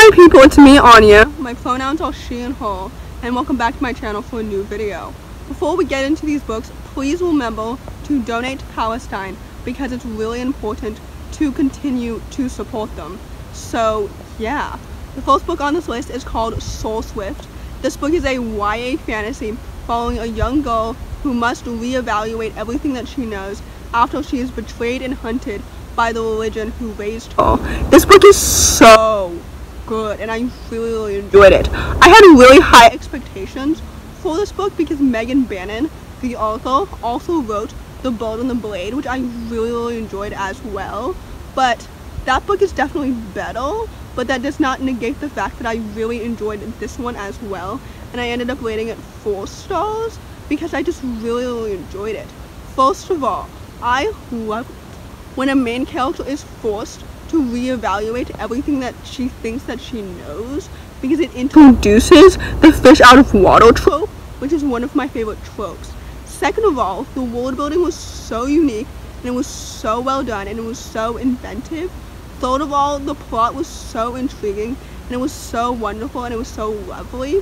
my people, it's me, Anja. My pronouns are she and her, and welcome back to my channel for a new video. Before we get into these books, please remember to donate to Palestine because it's really important to continue to support them. So yeah, the first book on this list is called Soulswift. This book is a YA fantasy following a young girl who must reevaluate everything that she knows after she is betrayed and hunted by the religion who raised her. This book is so good and I really enjoyed it. I had really high expectations for this book because Megan Bannen, the author, also wrote The Bird and the Blade, which I really enjoyed as well. But that book is definitely better, but that does not negate the fact that I really enjoyed this one as well. And I ended up rating it 4 stars because I just really enjoyed it. First of all, I love when a main character is forced to reevaluate everything that she thinks that she knows, because it introduces the fish out of water trope, which is one of my favorite tropes. Second of all, the world building was so unique and it was so well done and it was so inventive. Third of all, the plot was so intriguing and it was so wonderful and it was so lovely.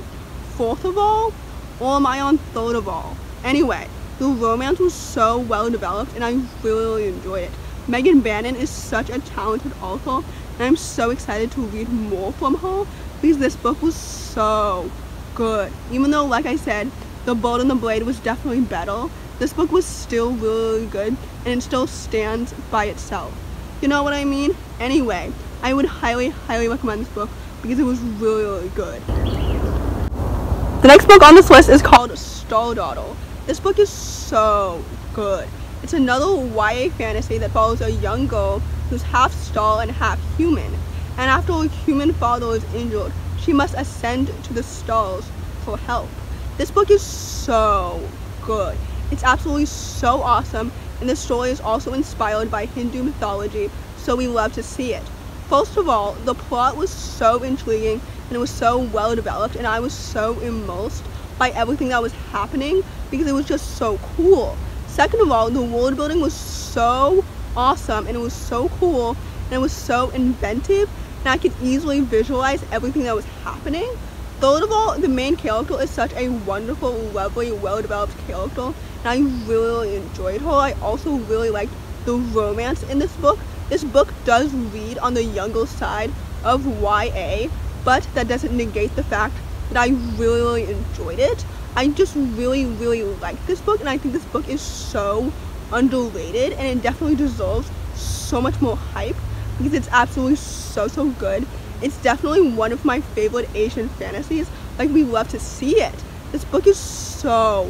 Fourth of all, or am I on third of all? Anyway, the romance was so well developed and I really enjoyed it. Megan Bannen is such a talented author and I'm so excited to read more from her because this book was so good. Even though, like I said, The Bird and the Blade was definitely better, this book was still really good and it still stands by itself. You know what I mean? Anyway, I would highly recommend this book because it was really good. The next book on this list is called Standalones. This book is so good. It's another YA fantasy that follows a young girl who's half star and half human. And after her human father is injured, she must ascend to the stars for help. This book is so good. It's absolutely so awesome, and the story is also inspired by Hindu mythology, so we love to see it. First of all, the plot was so intriguing and it was so well developed and I was so immersed by everything that was happening because it was just so cool. Second of all, the world building was so awesome and it was so cool and it was so inventive and I could easily visualize everything that was happening. Third of all, the main character is such a wonderful, lovely, well-developed character and I really enjoyed her. I also really liked the romance in this book. This book does read on the younger side of YA, but that doesn't negate the fact that I really enjoyed it. I just really like this book and I think this book is so underrated and it definitely deserves so much more hype because it's absolutely so good. It's definitely one of my favorite Asian fantasies. Like, we love to see it. This book is so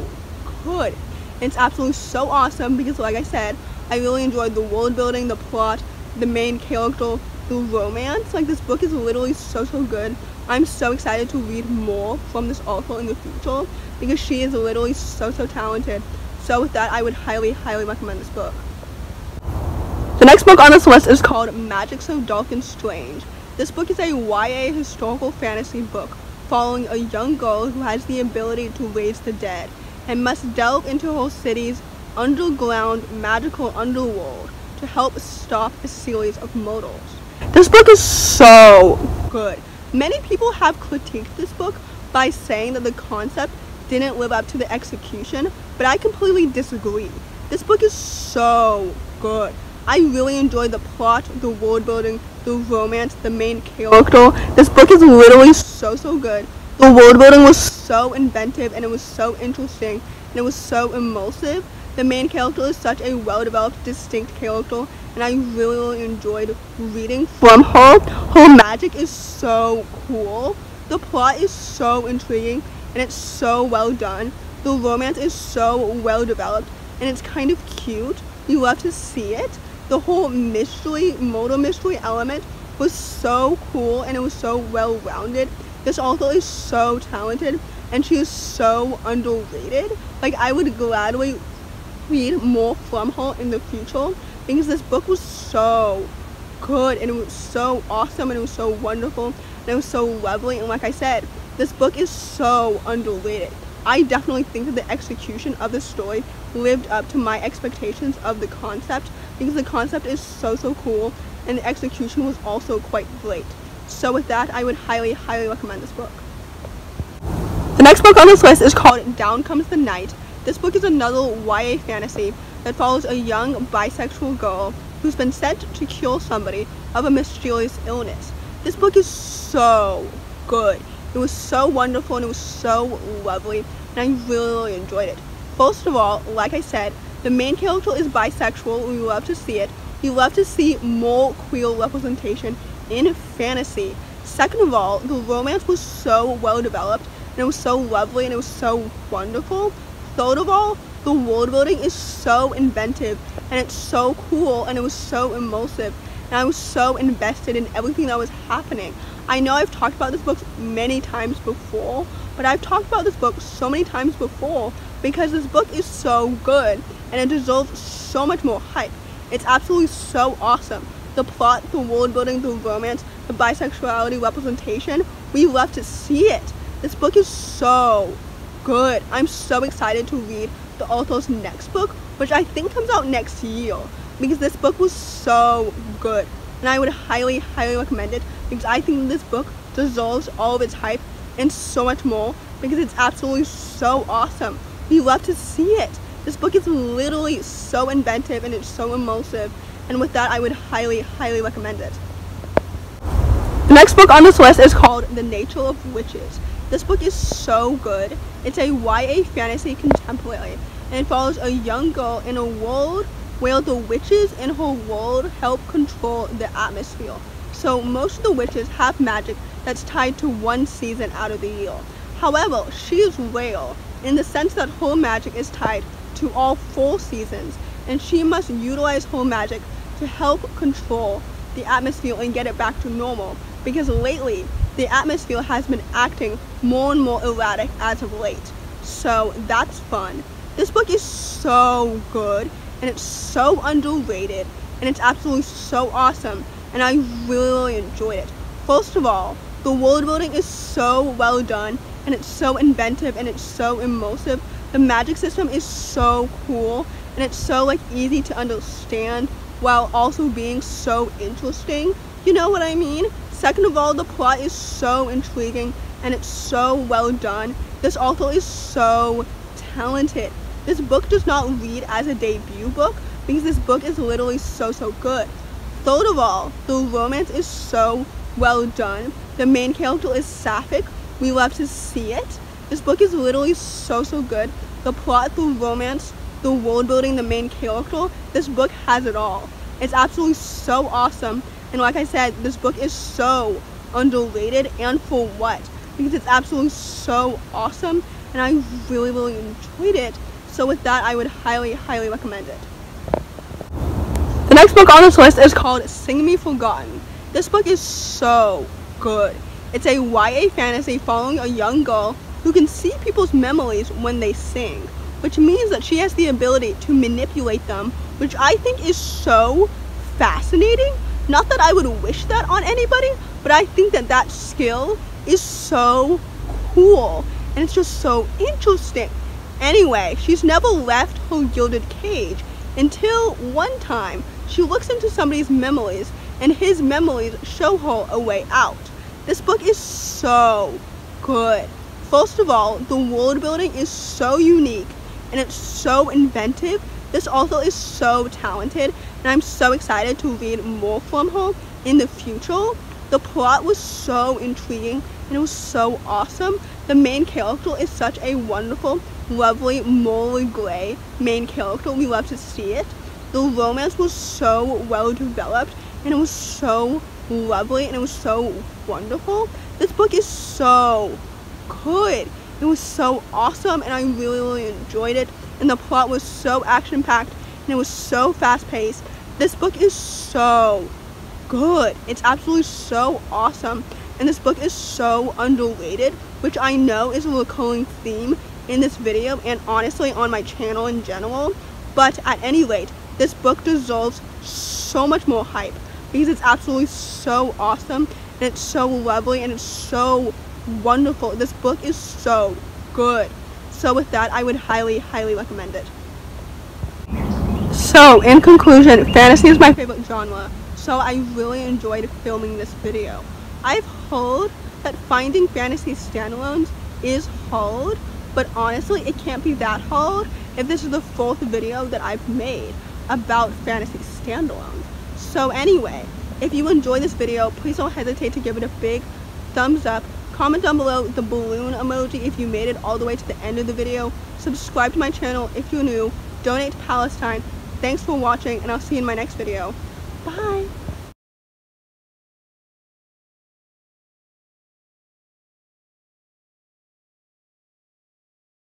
good. And it's absolutely so awesome because, like I said, I really enjoyed the world building, the plot, the main character, the romance. Like, this book is literally so good. I'm so excited to read more from this author in the future because she is literally so talented. So with that, I would highly recommend this book. The next book on this list is called Magic So Dark and Strange. This book is a YA historical fantasy book following a young girl who has the ability to raise the dead and must delve into her city's underground magical underworld to help stop a series of murders. This book is so good. Many people have critiqued this book by saying that the concept didn't live up to the execution, but I completely disagree. This book is so good. I really enjoyed the plot, the world building, the romance, the main character. This book is literally so good. The world building was so inventive and it was so interesting and it was so immersive. The main character is such a well-developed, distinct character and I really enjoyed reading from her. Her magic is so cool. The plot is so intriguing and it's so well done. The romance is so well developed and it's kind of cute. You love to see it. The whole murder mystery element was so cool and it was so well-rounded. This author is so talented and she is so underrated. Like, I would gladly read more from her in the future because this book was so good and it was so awesome and it was so wonderful and it was so lovely, and like I said, this book is so underrated. I definitely think that the execution of the story lived up to my expectations of the concept because the concept is so cool and the execution was also quite great. So with that, I would highly recommend this book. The next book on this list is called Down Comes the Night. This book is another YA fantasy that follows a young bisexual girl who's been sent to cure somebody of a mysterious illness. This book is so good. It was so wonderful and it was so lovely, and I really enjoyed it. First of all, like I said, the main character is bisexual. We love to see it. We love to see more queer representation in fantasy. Second of all, the romance was so well developed and it was so lovely and it was so wonderful. Third of all, the world building is so inventive and it's so cool and it was so immersive, and I was so invested in everything that was happening. I know I've talked about this book many times before, but I've talked about this book so many times before because this book is so good and it deserves so much more hype. It's absolutely so awesome. The plot, the world building, the romance, the bisexuality representation, we love to see it. This book is so good. I'm so excited to read the author's next book, which I think comes out next year, because this book was so good. And I would highly recommend it because I think this book deserves all of its hype and so much more because it's absolutely so awesome. We love to see it. This book is literally so inventive and it's so immersive, and with that I would highly recommend it. The next book on this list is called The Nature of Witches. This book is so good. It's a YA fantasy contemporary, and it follows a young girl in a world where the witches in her world help control the atmosphere. So most of the witches have magic that's tied to one season out of the year. However, she is rare in the sense that her magic is tied to all 4 seasons, and she must utilize her magic to help control the atmosphere and get it back to normal, because lately the atmosphere has been acting more and more erratic as of late. So that's fun. This book is so good and it's so underrated and it's absolutely so awesome, and I really enjoyed it. First of all, the world building is so well done and it's so inventive and it's so immersive. The magic system is so cool and it's so easy to understand while also being so interesting. You know what I mean? Second of all, the plot is so intriguing and it's so well done. This author is so talented. This book does not read as a debut book because this book is literally so good. Third of all, the romance is so well done. The main character is Sapphic. We love to see it. This book is literally so good. The plot, the romance, the world building, the main character, this book has it all. It's absolutely so awesome, and like I said, this book is so underrated, and for what? Because it's absolutely so awesome and I really enjoyed it. So with that, I would highly recommend it. The next book on this list is called Sing Me Forgotten. This book is so good. It's a YA fantasy following a young girl who can see people's memories when they sing, which means that she has the ability to manipulate them, which I think is so fascinating. Not that I would wish that on anybody, but I think that skill is so cool and it's just so interesting. Anyway, she's never left her gilded cage until one time she looks into somebody's memories and his memories show her a way out. This book is so good. First of all, the world building is so unique and it's so inventive. This author is so talented and I'm so excited to read more from her in the future. The plot was so intriguing and it was so awesome. The main character is such a wonderful, lovely, morally gray main character. We love to see it. The romance was so well developed and it was so lovely and it was so wonderful. This book is so good. It was so awesome and I really enjoyed it, and the plot was so action-packed and it was so fast-paced. This book is so good. It's absolutely so awesome, and this book is so underrated, which I know is a recurring theme in this video and honestly on my channel in general. But at any rate, this book deserves so much more hype because it's absolutely so awesome and it's so lovely and it's so wonderful. This book is so good. So with that, I would highly recommend it. So in conclusion, fantasy is my favorite genre, so I really enjoyed filming this video. I've heard that finding fantasy standalones is hard, but honestly, it can't be that hard if this is the 4th video that I've made about fantasy standalones. So anyway, if you enjoyed this video, please don't hesitate to give it a big thumbs up. Comment down below the balloon emoji if you made it all the way to the end of the video. Subscribe to my channel if you're new. Donate to Palestine. Thanks for watching, and I'll see you in my next video. Bye!